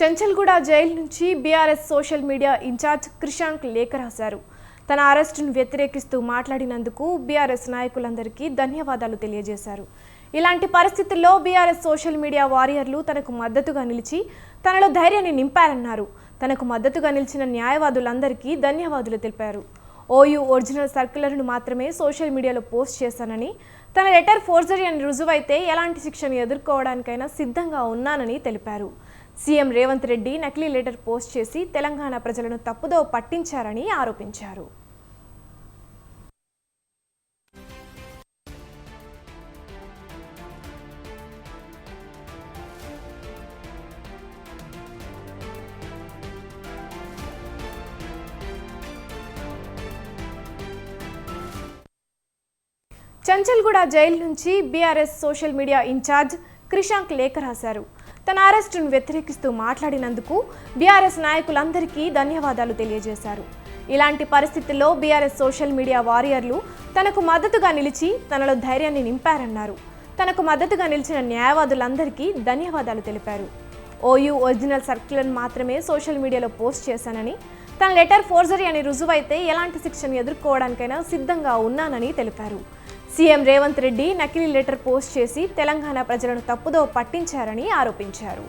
Chanchalguda jail నుంచి BRS social media incharge Krishank లేఖ రాశారు. తన అరెస్టును వ్యతిరేకిస్తూ మాట్లాడినందుకు బీఆర్ఎస్ నాయకులందరికీ ధన్యవాదాలు తెలియజేశారు. ఇలాంటి పరిస్థితుల్లో బీఆర్ఎస్ సోషల్ మీడియా వారియర్లు తనకు మద్దతుగా నిలిచి తనలో ధైర్యాన్ని నింపారన్నారు. తనకు మద్దతుగా నిలిచిన న్యాయవాదులందరికీ ధన్యవాదాలు తెలిపారు. ఓయూ ఒరిజినల్ సర్క్యులర్ను మాత్రమే సోషల్ మీడియాలో పోస్ట్ చేశానని, తన లెటర్ ఫోర్జరీ అని రుజువైతే ఎలాంటి శిక్షను ఎదుర్కోవడానికైనా సిద్ధంగా ఉన్నానని తెలిపారు. సీఎం రేవంత్ రెడ్డి నకిలీ లెటర్ పోస్ట్ చేసి తెలంగాణ ప్రజలను తప్పుదో పట్టించారని ఆరోపించారు. చంచల్గూడ జైలు నుంచి BRS social media incharge Krishank లేఖ రాశారు. తన అరెస్టును వ్యతిరేకిస్తూ మాట్లాడినందుకు బీఆర్ఎస్ నాయకులందరికీ ధన్యవాదాలు తెలియజేశారు. ఇలాంటి పరిస్థితుల్లో బీఆర్ఎస్ సోషల్ మీడియా వారియర్లు తనకు మద్దతుగా నిలిచి తనలో ధైర్యాన్ని నింపారన్నారు. తనకు మద్దతుగా నిలిచిన న్యాయవాదులందరికీ ధన్యవాదాలు తెలిపారు. ఓయూ ఒరిజినల్ సర్క్యులర్ మాత్రమే సోషల్ మీడియాలో పోస్ట్ చేశానని, తన లెటర్ ఫోర్జరీ అని రుజువైతే ఎలాంటి శిక్షను ఎదుర్కోవడానికైనా సిద్ధంగా ఉన్నానని తెలిపారు. సీఎం రేవంత్ రెడ్డి నకిలీ లెటర్ పోస్ట్ చేసి తెలంగాణ ప్రజలను తప్పుదో పట్టించారని ఆరోపించారు.